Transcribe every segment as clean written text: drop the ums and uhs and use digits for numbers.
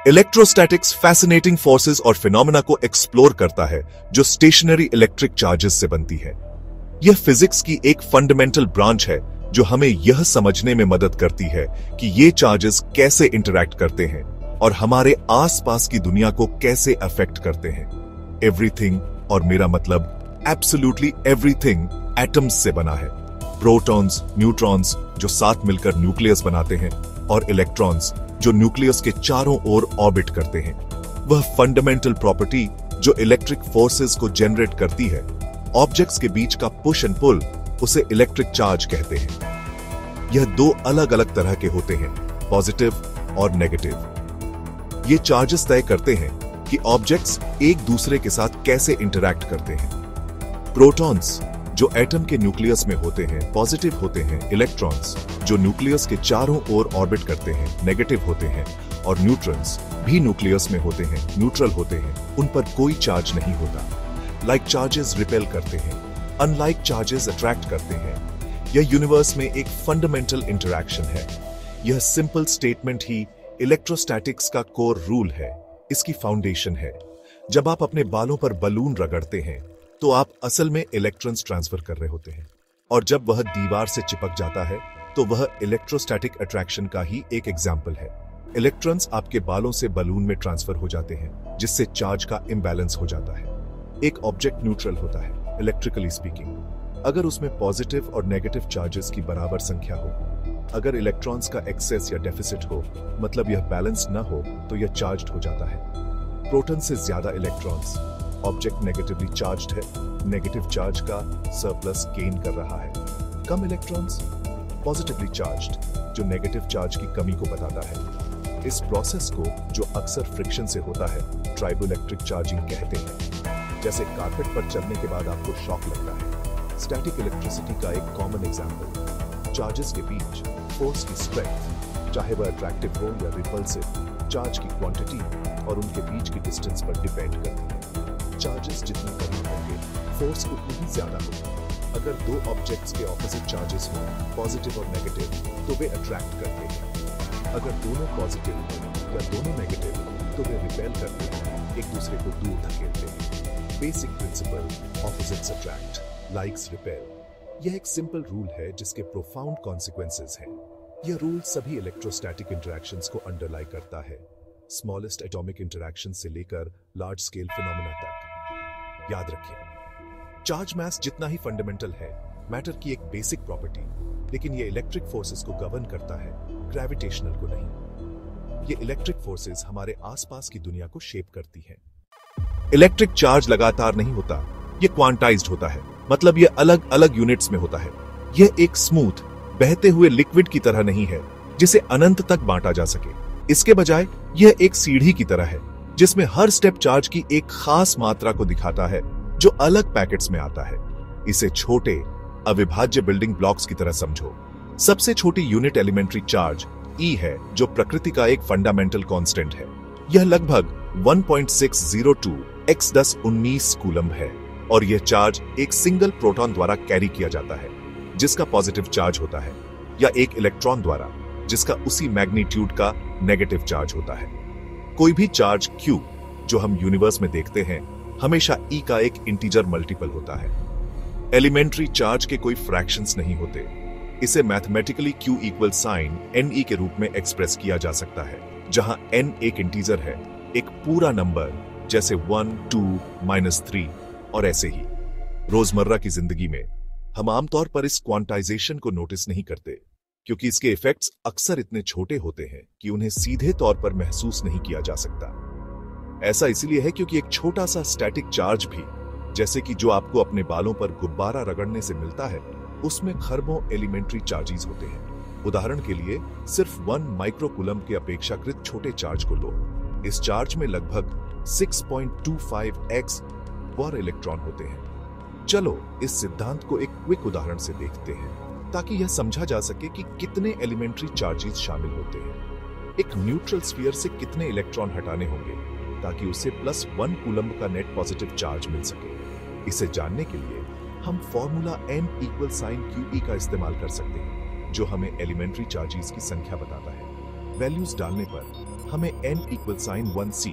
Electrostatics fascinating forces और phenomena को explore करता है जो स्टेशनरी इलेक्ट्रिक चार्जेस से बनती है। यह फिजिक्स की एक फंडामेंटल ब्रांच है जो हमें यह समझने में मदद करती है कि ये चार्जेस कैसे इंटरैक्ट करते हैं और हमारे आसपास की दुनिया को कैसे अफेक्ट करते हैं। एवरीथिंग, और मेरा मतलब एब्सोल्युटली एवरीथिंग, एटम्स से बना है। प्रोटॉन्स, न्यूट्रॉन्स जो साथ मिलकर न्यूक्लियस बनाते हैं, और इलेक्ट्रॉन्स जो न्यूक्लियस के चारों ओर ऑर्बिट करते हैं। वह फंडामेंटल प्रॉपर्टी जो इलेक्ट्रिक फोर्सेस को जनरेट करती है, ऑब्जेक्ट्स के बीच का पुश एंड पुल, उसे इलेक्ट्रिक चार्ज कहते हैं। यह दो अलग अलग तरह के होते हैं, पॉजिटिव और नेगेटिव। ये चार्जेस तय करते हैं कि ऑब्जेक्ट्स एक दूसरे के साथ कैसे इंटरैक्ट करते हैं। प्रोटॉन्स जो एटम के न्यूक्लियस में होते हैं, पॉजिटिव होते हैं। इलेक्ट्रॉन्स जो न्यूक्लियस के चारों ओर ऑर्बिट करते हैं, नेगेटिव होते हैं। और न्यूट्रॉन्स भी न्यूक्लियस में होते हैं, न्यूट्रल होते हैं। उन पर कोई चार्ज नहीं होता। लाइक चार्जेस रिपेल करते हैं, अनलाइक चार्जेस अट्रैक्ट करते हैं। यह यूनिवर्स में एक फंडामेंटल इंटरैक्शन है। यह सिंपल स्टेटमेंट ही इलेक्ट्रोस्टैटिक्स का कोर रूल है, इसकी फाउंडेशन है। जब आप अपने बालों पर बलून रगड़ते हैं तो आप असल में इलेक्ट्रॉन्स ट्रांसफर कर रहे होते हैं, और जब वह दीवार से चिपक जाता है तो वह इलेक्ट्रोस्टैटिक अट्रैक्शन का ही एक एग्जाम्पल है। इलेक्ट्रॉन्स आपके बालों से बलून में ट्रांसफर हो जाते हैं, जिससे चार्ज का इम्बैलेंस हो जाता है। एक ऑब्जेक्ट न्यूट्रल होता है, इलेक्ट्रिकली स्पीकिंग, अगर उसमें पॉजिटिव और नेगेटिव चार्जेस की बराबर संख्या हो। अगर इलेक्ट्रॉन्स का एक्सेस या डेफिसिट हो, मतलब यह बैलेंस न हो, तो यह चार्ज्ड हो जाता है। प्रोटॉन से ज्यादा इलेक्ट्रॉन्स, ऑब्जेक्ट नेगेटिवली चार्ज्ड है, नेगेटिव चार्ज का सरप्लस गेन कर रहा है। कम इलेक्ट्रॉन्स, पॉजिटिवली चार्ज्ड, जो नेगेटिव चार्ज की कमी को बताता है। इस प्रोसेस को, जो अक्सर फ्रिक्शन से होता है, ट्राइबोइलेक्ट्रिक चार्जिंग कहते हैं। जैसे कारपेट पर चलने के बाद आपको शॉक लगता है। स्टैटिक इलेक्ट्रिसिटी का एक कॉमन एग्जाम्पल। चार्जेस के बीच फोर्स की स्ट्रेंथ, चाहे वह अट्रैक्टिव हो या रिपल्सिव, चार्ज की क्वांटिटी और उनके बीच की डिस्टेंस पर डिपेंड करती है। चार्जेस जितने करीब होंगे, फोर्स उतनी ही ज्यादा होगी। अगर दो ऑब्जेक्ट्स के ऑपोजिट चार्जेस हों, पॉजिटिव और नेगेटिव, तो वे अट्रैक्ट करते हैं। अगर दोनों पॉजिटिव हों या दोनों नेगेटिव, तो वे रिपेल करते हैं, एक दूसरे को दूर धकेलते हैं। Basic principle, opposites attract, likes repel. यह एक सिंपल रूल है जिसके प्रोफाउंड कॉन्सिक्वेंसेस हैं। यह रूल सभी इलेक्ट्रोस्टैटिक इंटरैक्शंस को अंडरलाई करता है, स्मॉलेस्ट एटॉमिक इंटरैक्शन से लेकर लार्ज स्केल फिनोमेना तक। याद रखें, चार्ज मास जितना ही फंडामेंटल है, मैटर की एक बेसिक प्रॉपर्टी, लेकिन यह इलेक्ट्रिक फोर्सेस को गवर्न करता है, ग्रेविटेशनल को नहीं। ये इलेक्ट्रिक फोर्सेस हमारे आसपास की दुनिया को शेप करती हैं। इलेक्ट्रिक चार्ज लगातार नहीं होता, यह क्वांटाइज्ड होता है, मतलब यह अलग अलग यूनिट्स में होता है। यह एक स्मूथ, बहते हुए लिक्विड की तरह नहीं है जिसे अनंत तक बांटा जा सके। इसके बजाय यह एक सीढ़ी की तरह है जिसमें हर स्टेप चार्ज की एक खास मात्रा को दिखाता है जो अलग पैकेट्स में आता है। इसे छोटे अविभाज्य बिल्डिंग ब्लॉक्स की तरह समझो। सबसे छोटी यूनिट एलिमेंट्री चार्ज E है, जो प्रकृति का एक फंडामेंटल कांस्टेंट है। यह लगभग 1.602 x 10⁻19 कूलम्ब है, और यह चार्ज एक सिंगल प्रोटॉन द्वारा कैरी किया जाता है जिसका पॉजिटिव चार्ज होता है, या एक इलेक्ट्रॉन द्वारा जिसका उसी मैग्नीट्यूड का नेगेटिव चार्ज होता है। कोई भी चार्ज Q जो हम यूनिवर्स में देखते हैं, हमेशा E का एक इंटीजर मल्टीपल होता है। एलिमेंट्री चार्ज के कोई फ्रैक्शंस नहीं होते। इसे mathematically Q equal sign NE के रूप में एक्सप्रेस किया जा सकता है, जहां N एक इंटीजर है, एक पूरा नंबर जैसे 1, 2, -3 और ऐसे ही। रोजमर्रा की जिंदगी में हम आमतौर पर इस क्वांटाइजेशन को नोटिस नहीं करते, क्योंकि इसके इफेक्ट्स अक्सर इतने छोटे होते हैं कि उन्हें सीधे तौर पर महसूस नहीं किया जा सकता। ऐसा इसलिए है क्योंकि एक छोटा सा स्टैटिक चार्ज भी, जैसे कि जो आपको अपने बालों पर गुब्बारा रगड़ने से मिलता है, उसमें खरबों एलिमेंट्री चार्जेस होते हैं। उदाहरण के लिए सिर्फ 1 माइक्रोकूलम्ब के अपेक्षाकृत छोटे चार्ज को लो। इस चार्ज में लगभग 6.25x वॉर इलेक्ट्रॉन होते हैं। चलो इस सिद्धांत को एक क्विक उदाहरण से देखते हैं, ताकि यह समझा जा सके कि कितने एलिमेंट्री चार्जेस शामिल होते हैं। एक न्यूट्रल स्फीयर से कितने इलेक्ट्रॉन हटाने होंगे ताकि उसे +1 कूलम्ब का नेट पॉजिटिव चार्ज मिल सके। इसे जानने के लिए हम formula M equal sign QE का इस्तेमाल कर सकते हैं, जो हमें एलिमेंट्री चार्जेस की संख्या बताता है। वैल्यूज डालने पर हमें n equal sign 1c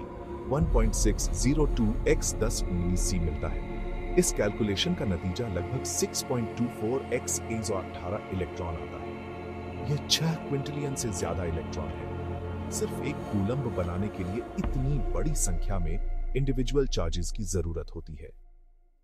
1.602 x 10 मिली मिलता है। इस कैलकुलेशन का नतीजा लगभग 6.24 x 118 इलेक्ट्रॉन आता है। यह 6 क्विंटिलियन से ज्यादा इलेक्ट्रॉन है। सिर्फ एक कूलम्ब बनाने के लिए इतनी बड़ी संख्या में इंडिविजुअल चार्जेस की जरूरत होती है।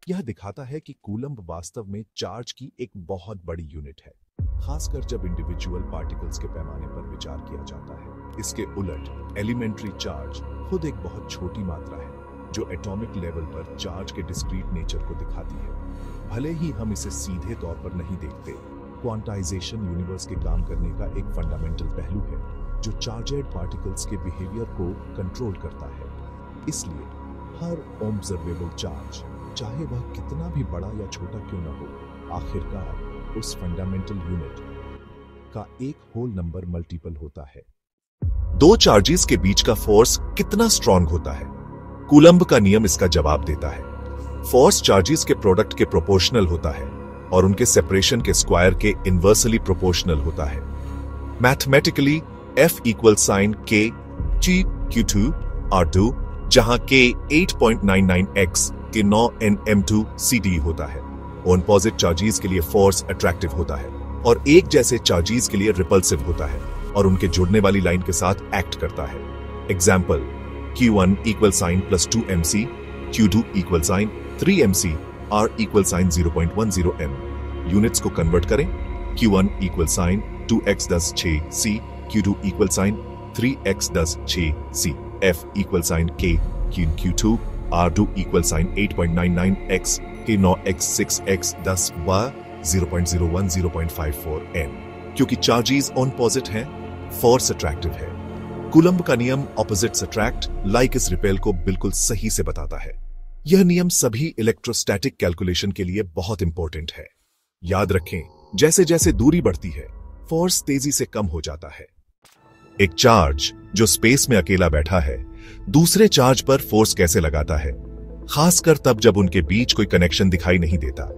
यह दिखाता है कि कूलम्ब वास्तव में चार्ज की एक बहुत बड़ी यूनिट है, खासकर जब इंडिविजुअल पार्टिकल्स के पैमाने पर विचार किया जाता है। इसके उलट एलिमेंट्री चार्ज खुद एक बहुत छोटी मात्रा है जो एटॉमिक लेवल पर चार्ज के डिस्क्रीट नेचर को दिखाती है। भले ही हम इसे सीधे तौर पर नहीं देखते, क्वांटाइजेशन यूनिवर्स के काम करने का एक फंडामेंटल पहलू है जो चार्जेड पार्टिकल्स के बिहेवियर को कंट्रोल करता है। इसलिए हर ऑब्जर्वेबल चार्ज, चाहे वह कितना भी बड़ा या छोटा क्यों न हो, आखिरकार उस फंडामेंटल यूनिट का एक होल नंबर मल्टीपल होता है। दो चार्जेस के बीच का फोर्स कितना स्ट्रॉन्ग होता है? कूलम्ब का नियम इसका जवाब देता है। फोर्स चार्जेस के प्रोडक्ट के प्रोपोर्शनल होता है और उनके सेपरेशन के स्क्वायर के इनवर्सली प्रोपोर्शनल होता है। Mathematically F equal sign K G Q2 R2, जहां K 8.99x के 9 nm2 CD होता है। ऑपोजिट चार्जेस के लिए फोर्स अट्रैक्टिव होता है और एक जैसे चार्जेस के लिए रिपल्सिव होता है और उनके जुड़ने वाली लाइन के साथ एक्ट करता है। Example, Q1 equal sign plus 2mc, Q2 equal sign 3mc, R equal sign 0.10m। Units को कन्वर्ट करें। Q1 equal sign 2x 10 6c, Q2 equal sign 3x 10 6c, F equal sign K Q2, R2 equal sign 8.99x के 9x 6x 10 व 0.01 0.54 n। क्योंकि charges opposite हैं, force attractive है। Coulomb का नियम opposites attract, like इस repel को बिल्कुल सही से बताता है। यह नियम सभी इलेक्ट्रोस्टैटिक कैलकुलेशन के लिए बहुत इंपॉर्टेंट है। याद रखें, जैसे जैसे दूरी बढ़ती है, फोर्स तेजी से कम हो जाता है। एक चार्ज जो स्पेस में अकेला बैठा है, दूसरे चार्ज पर फोर्स कैसे लगाता है, खासकर तब जब उनके बीच कोई कनेक्शन दिखाई नहीं देता।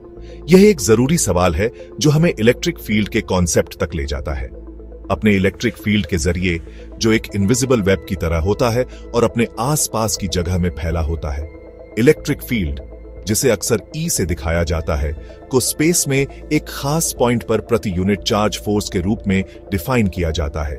यह एक जरूरी सवाल है जो हमें इलेक्ट्रिक फील्ड के कॉन्सेप्ट तक ले जाता है। अपने इलेक्ट्रिक फील्ड के जरिए, जो एक इनविजिबल वेब की तरह होता है और अपने आसपास की जगह में फैला होता है, इलेक्ट्रिक फील्ड, जिसे अक्सर E से दिखाया जाता है, को स्पेस में एक खास पॉइंट पर प्रति यूनिट चार्ज फोर्स के रूप में डिफाइन किया जाता है।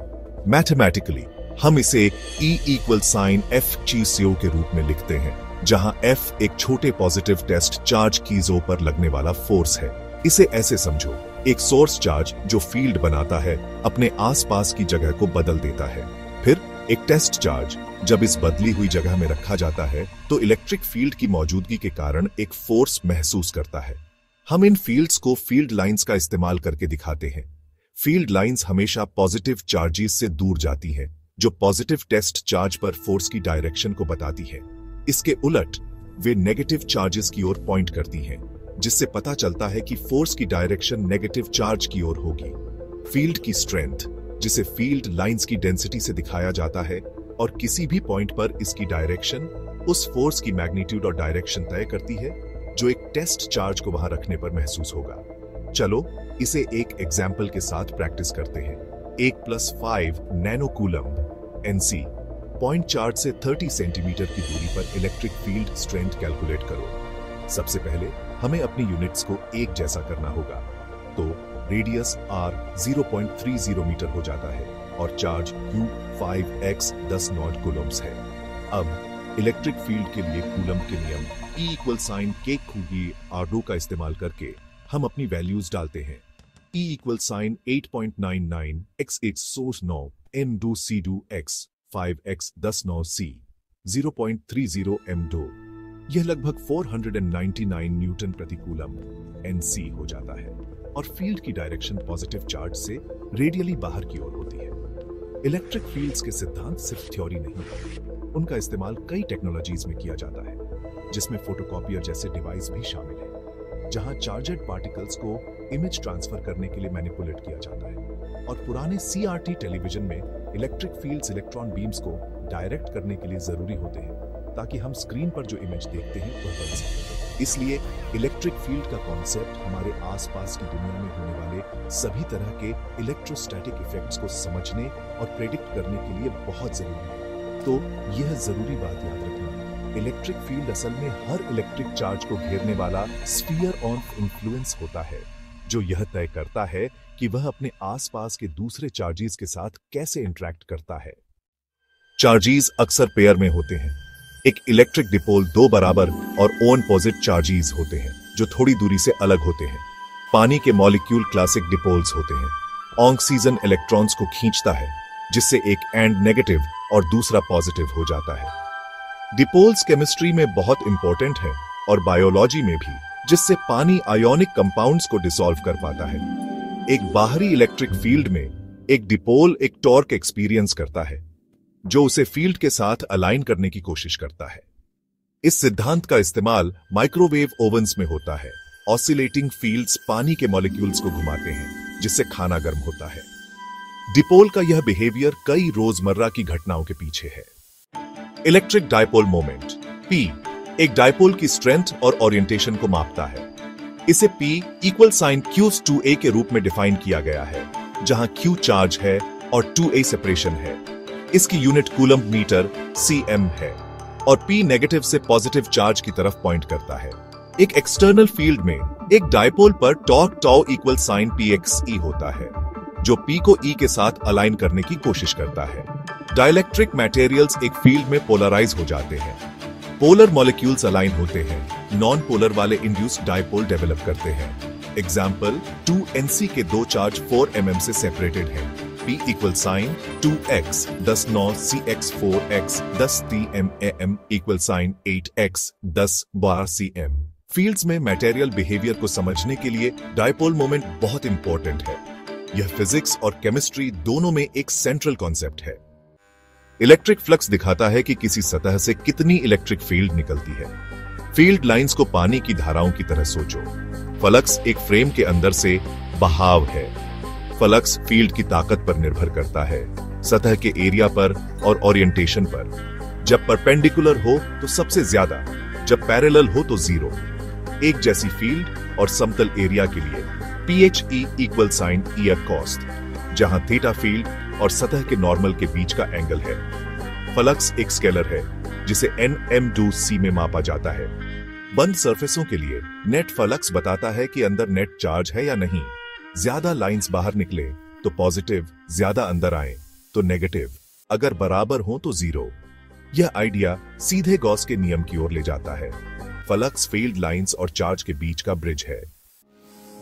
मैथमेटिकली हम इसे E equal sign F GCO के रूप में लिखते हैं, जहां F एक छोटे पॉजिटिव टेस्ट चार्ज कीजों पर लगने वाला फोर्स है। इसे ऐसे समझो, एक सोर्स चार्ज जो फील्ड बनाता है अपने आसपास की जगह को बदल देता है। फिर एक टेस्ट चार्ज जब इस बदली हुई जगह में रखा जाता है तो इलेक्ट्रिक फील्ड की मौजूदगी के कारण एक फोर्स महसूस करता है। हम इन फील्ड्स को फील्ड लाइंस का इस्तेमाल करके दिखाते हैं। फील्ड लाइंस हमेशा पॉजिटिव चार्जेस से दूर जाती हैं, जो पॉजिटिव टेस्ट चार्ज पर फोर्स की डायरेक्शन को बताती है। इसके उलट वे नेगेटिव चार्जेस की ओर पॉइंट करती हैं, जिससे पता चलता है कि फोर्स की डायरेक्शन नेगेटिव चार्ज की ओर होगी। फील्ड की स्ट्रेंथ, जिसे फील्ड लाइंस की डेंसिटी से दिखाया जाता है, और किसी भी पॉइंट पर इसकी डायरेक्शन उस फोर्स की मैग्नीट्यूड और डायरेक्शन तय करती है जो एक टेस्ट चार्ज को वहां रखने पर महसूस होगा। चलो इसे एक एग्जाम्पल के साथ प्रैक्टिस करते हैं। 1+5 nano coulomb NC point charge से 30 सेंटीमीटर की दूरी पर इलेक्ट्रिक फील्ड स्ट्रेंथ कैलकुलेट करो। सबसे पहले हमें अपनी यूनिट्स को एक जैसा करना होगा, तो रेडियस R 0.30 मीटर हो जाता है और charge Q 5x 10 not Coulomb's है। अब इलेक्ट्रिक फील्ड के लिए कूलम्ब के नियम E इक्वल साइन K खूबी R2 का इस्तेमाल करके हम अपनी वैल्यूज डालते हैं। E equal sign 8.99 x 109 m2 c2 x 5x 10 9 c 0.30 m2, यह लगभग 499 न्यूटन प्रति कूलम्ब NC हो जाता है और फील्ड की डायरेक्शन पॉजिटिव चार्ज से रेडियली बाहर की ओर होती है। इलेक्ट्रिक फील्ड्स के सिद्धांत सिर्फ थ्योरी नहीं है, उनका इस्तेमाल कई टेक्नोलॉजीज में किया जाता है, जिसमें फोटोकॉपियर जैसे डिवाइस भी शामिल है, जहां चार्जड पार्टिकल्स को इमेज ट्रांसफर करने के लिए मैनिपुलेट किया जाता है। और पुराने CRT टेलीविजन में इलेक्ट्रिक फील्ड्स इलेक्ट्रॉन बीम्स को डायरेक्ट करने के लिए जरूरी होते हैं, ताकि हम स्क्रीन पर जो इमेज देखते हैं वह बन सके। इसलिए इलेक्ट्रिक फील्ड का कॉन्सेप्ट हमारे आसपास की दुनिया में होने वाले सभी तरह के इलेक्ट्रोस्टैटिक इफेक्ट्स को समझने और प्रेडिक्ट करने के लिए बहुत जरूरी है। तो यह जरूरी बात याद रखना, इलेक्ट्रिक फील्ड असल में हर इलेक्ट्रिक चार्ज को घेरने वाला स्फीयर ऑफ इन्फ्लुएंस होता है, जो यह तय करता है कि वह अपने आसपास के दूसरे चार्जेस के साथ कैसे इंटरैक्ट करता है। चार्जेस अक्सर पेयर में होते हैं। एक इलेक्ट्रिक डिपोल दो बराबर और ऑपोजिट चार्जेस होते हैं जो थोड़ी दूरी से अलग होते हैं। पानी के मॉलिक्यूल क्लासिक डिपोल्स होते हैं। ऑक्सीजन इलेक्ट्रॉन्स को खींचता है, जिससे एक एंड नेगेटिव और दूसरा पॉजिटिव हो जाता है। डिपोल्स केमिस्ट्री में बहुत इंपॉर्टेंट है और बायोलॉजी में भी, जिससे पानी आयोनिक कंपाउंड्स को डिसॉल्व कर पाता है। एक बाहरी इलेक्ट्रिक फील्ड में एक डिपोल एक टॉर्क एक्सपीरियंस करता है, जो उसे फील्ड के साथ अलाइन करने की कोशिश करता है। इस सिद्धांत का इस्तेमाल माइक्रोवेव ओवन्स में होता है। ऑसिलेटिंग फील्ड्स पानी के मॉलिक्यूल्स को घुमाते हैं, जिससे खाना गर्म होता है। डिपोल का यह बिहेवियर कई रोजमर्रा की घटनाओं के पीछे है। इलेक्ट्रिक डायपोल मोमेंट P एक डायपोल की स्ट्रेंथ और ओरिएंटेशन को मापता है। इसे P इक्वल साइन Q2A के रूप में डिफाइन किया गया है, जहां Q चार्ज है और 2A सेपरेशन है। इसकी यूनिट कूलम्ब मीटर cm है और P नेगेटिव से पॉजिटिव चार्ज की तरफ पॉइंट करता है। एक एक्सटर्नल फील्ड में एक डायपोल पर torque tau equal sign PXE होता है, जो P को E के साथ अलाइन करने की कोशिश करता है। डाइलेक्ट्रिक मटेरियल्स एक फील्ड में पोलराइज हो जाते हैं। पोलर मॉलिक्यूल्स अलाइन होते हैं, नॉन पोलर वाले इंड्यूस्ड डायपोल डेवलप करते हैं। एग्जाम्पल 2Nc के दो चार्ज 4 mm से सेपरेटेड हैं। P equal sign 2x 10 9 CX 4x 10 TMAM equal sign 8x 10 12 CM। Fields में मटेरियल बिहेवियर को समझने के लिए डायपोल मोमेंट बहुत इंपॉर्टेंट है। यह फिजिक्स और केमिस्ट्री दोनों में एक सेंट्रल कॉन्सेप्ट है। इलेक्ट्रिक फ्लक्स दिखाता है कि किसी सतह से कितनी इलेक्ट्रिक फील्ड निकलती है। फील्ड लाइंस को पानी की धाराओं की तरह सोचो। फ्लक्स एक फ्रेम के अंदर से बहाव है। फ्लक्स फील्ड की ताकत पर निर्भर करता है, सतह के एरिया पर और ओरिएंटेशन पर। जब परपेंडिकुलर हो तो सबसे ज्यादा, जब पैरेलल हो तो जीरो। एक जैसी फील्ड और समतल एरिया के लिए PHE equal sign EA cos, जहां थीटा फील्ड और सतह के नॉर्मल के बीच का एंगल है। फ्लक्स एक स्केलर है जिसे nm2c में मापा जाता है। बंद सरफेसों के लिए नेट फ्लक्स बताता है कि अंदर नेट चार्ज है या नहीं। ज्यादा लाइंस बाहर निकले तो पॉजिटिव, ज्यादा अंदर आए तो नेगेटिव, अगर बराबर हो तो जीरो। यह आइडिया सीधे गॉस के नियम की ओर ले जाता है। फ्लक्स फील्ड लाइंस और चार्ज के बीच का ब्रिज है।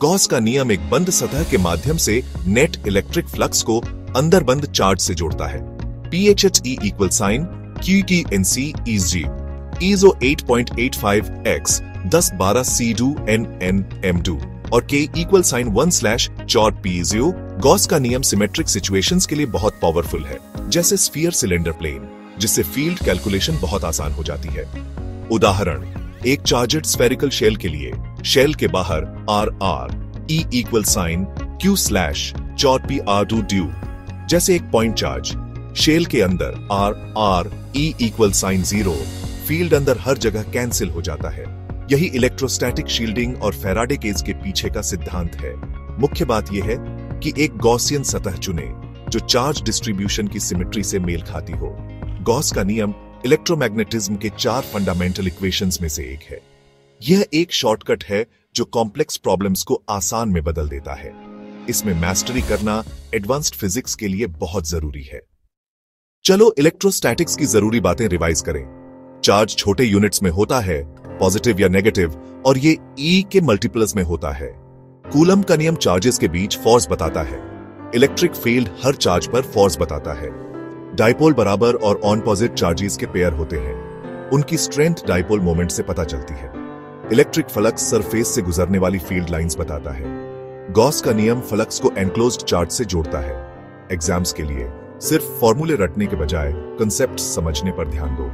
गॉस का नियम एक बंद सतह के माध्यम से नेट इलेक्ट्रिक फ्लक्स को अंदर बंद चार्ज से जोड़ता है। PHE equal sign QTNC EG ISO 8.85x 10 12 C2 NNM2 और K इक्वल साइन 1/चॉट PZO। गॉस का नियम सिमेट्रिक सिचुएशंस के लिए बहुत पावरफुल है, जैसे स्फीयर सिलेंडर प्लेन, जिससे फील्ड कैलकुलेशन बहुत आसान हो जाती है। उदाहरण, एक चार्जड स्फेरिकल शेल के लिए शेल के बाहर RR E इक्वल साइन Q/चॉट PR2 ड्यू, जैसे एक पॉइंट चार्ज। शेल के अंदर RR E equal sign 0, field अंदर हर जगह कैंसिल हो जाता है। यही इलेक्ट्रोस्टैटिक शील्डिंग और फैराडे केज के पीछे का सिद्धांत है। मुख्य बात यह है कि एक गॉसियन सतह चुने जो चार्ज डिस्ट्रीब्यूशन की सिमेट्री से मेल खाती हो। गॉस का नियम इलेक्ट्रोमैग्नेटिज्म के 4 फंडामेंटल इक्वेशंस में से एक है। यह एक शॉर्टकट है जो कॉम्प्लेक्स प्रॉब्लम्स को आसान में बदल देता है। इसमें मास्टरी करना एडवांस्ड फिजिक्स के लिए बहुत जरूरी है। चलो इलेक्ट्रोस्टैटिक्स की जरूरी बातें रिवाइज करें। चार्ज छोटे यूनिट्स में होता है, पॉजिटिव या नेगेटिव, और ये E के मल्टीपल्स में होता है। कूलम्ब का नियम चार्जेस के बीच फोर्स बताता है। इलेक्ट्रिक फील्ड हर चार्ज पर फोर्स बताता है। डायपोल बराबर और ऑपोजिट चार्जेस के पेयर होते हैं। उनकी स्ट्रेंथ डायपोल मोमेंट से पता चलती है। इलेक्ट्रिक फ्लक्स सरफेस से गुजरने वाली फील्ड लाइंस बताता है। गॉस का नियम फ्लक्स को एनक्लोज्ड चार्ज से जोड़ता है। एग्जाम्स के लिए सिर्फ फॉर्मूले रटने के बजाय कंसेप्ट समझने पर ध्यान दो।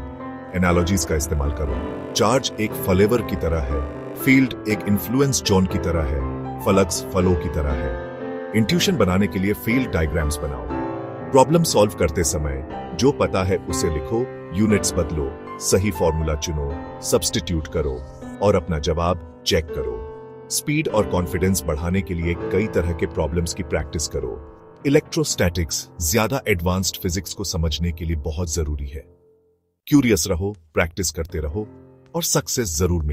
एनालॉजीज का इस्तेमाल करो। चार्ज एक फलेवर की तरह है, फील्ड एक इन्फ्लुएंस जोन की तरह है, फ्लक्स फ्लो की तरह है। इंट्यूशन बनाने के लिए फील्ड डायग्राम्स बनाओ। प्रॉब्लम सॉल्व करते समय जो पता है उसे लिखो, यूनिट्स बदलो, सही फॉर्मूला चुनो, सब्स्टिट्यूट करो और अपना जवाब चेक करो। स्पीड और कॉन्फिडेंस बढ़ाने के लिए कई तरह के प्रॉब्लम्स की प्रैक्टिस करो। इलेक्ट्रोस्टैटिक्स ज्यादा एडवांस्ड फिजिक्स को समझने के लिए बहुत जरूरी है। क्यूरियस रहो, प्रैक्टिस करते रहो और सक्सेस जरूर मिलेगी।